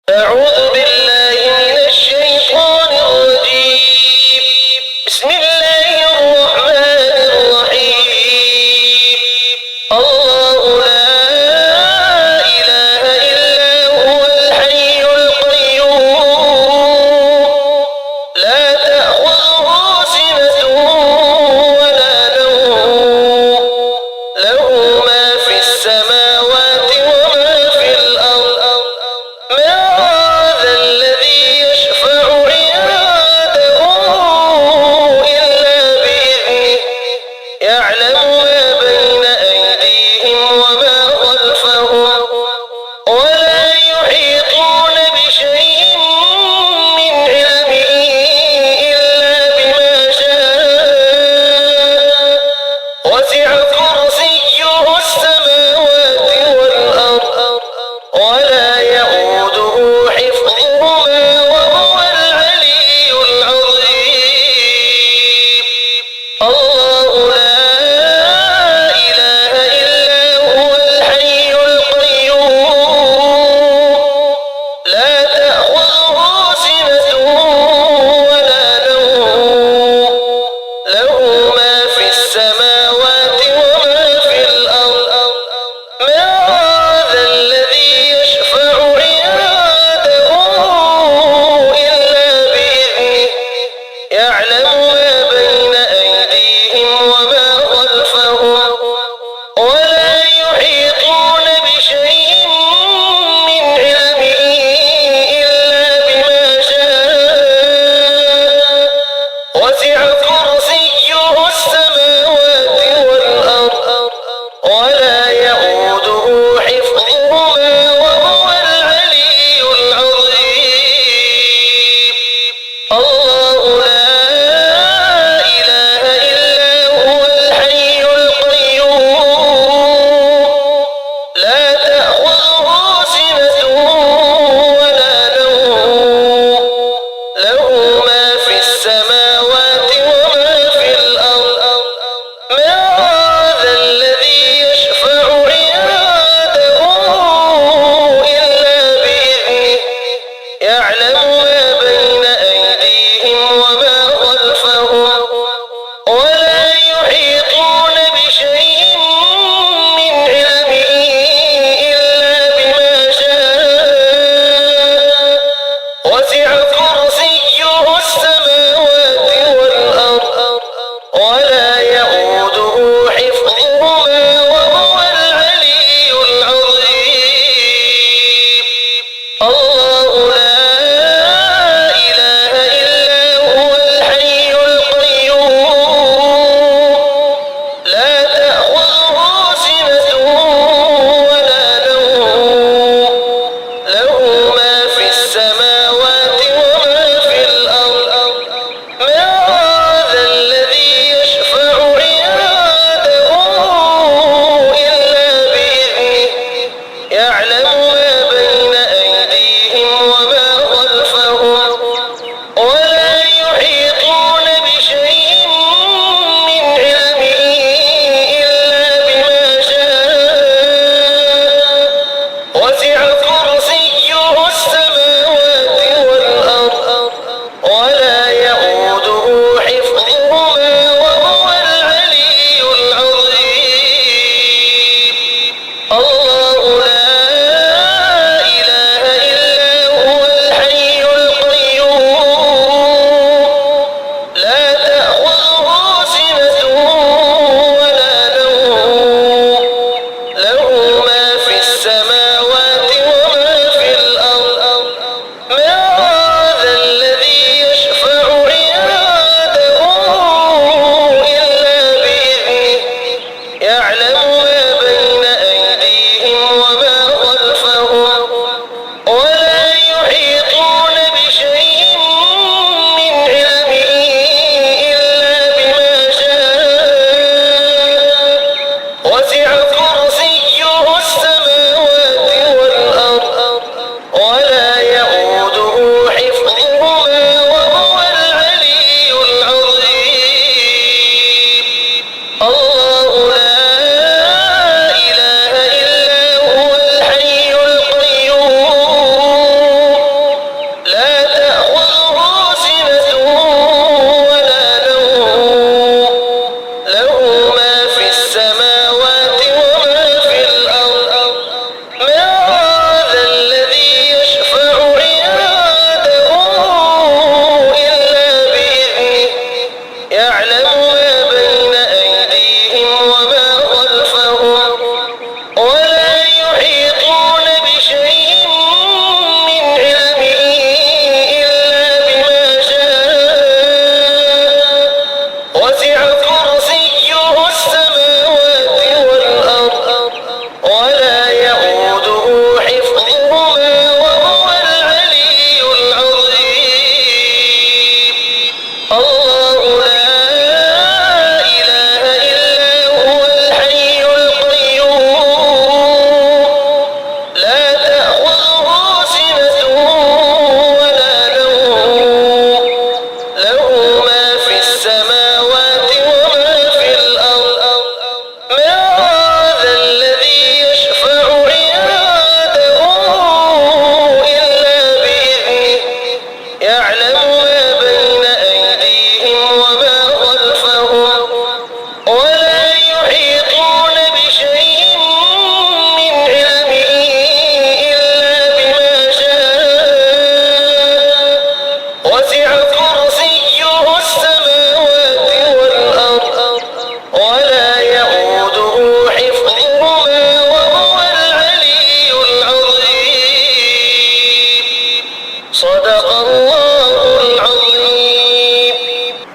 أعوذ بالله من الشيطان الرجيم. بسم الله الرحمن الرحيم. الله لا إله إلا هو الحي القيوم لا تأخذه سنة ولا نوم له ما في السماوات وما في الأرض من ذا الذي يشفع عنده إلا بإذنه يعلم ما بين أيديهم وما خلفهم ولا يحيطون بشيء من علمه إلا بما شاء وسع كرسيه السماوات والأرض ولا يئوده حفظهما وهو العلي العظيم. الله لا إله إلا هو الحي القيوم لا تأخذه سنة ولا نوم له ما في السماوات وما في الأرض من ذا الذي يشفع عنده إلا بإذنه يعلم ما بين أيديهم وما خلفهم ولا يحيطون بشيء من علمه إلا بما شاء وسع كرسيه السماوات والأرض ولا يئوده حفظهما وهو العلي العظيم. الله لا إله إلا هو الحي القيوم لا تأخذه سنة ولا نوم له ما في السماوات وما في الأرض من ذا الذي يشفع عنده إلا بإذنه يعلم ما بين أيديهم وما خلفهم ولا يحيطون بشيء من علمه إلا وسع كرسيه السماوات والأرض ولا يئوده حفظهما وهو العلي العظيم. الله لا إله إلا هو الحي القيوم لا تأخذه سنة ولا نوم له ما في السماوات وما في الأرض من ذا الذي يشفع عنده إلا بإذنه يعلم ما بين أيديهم وما خلفهم ولا يحيطون بشيء من علمه إلا بما شاء وسع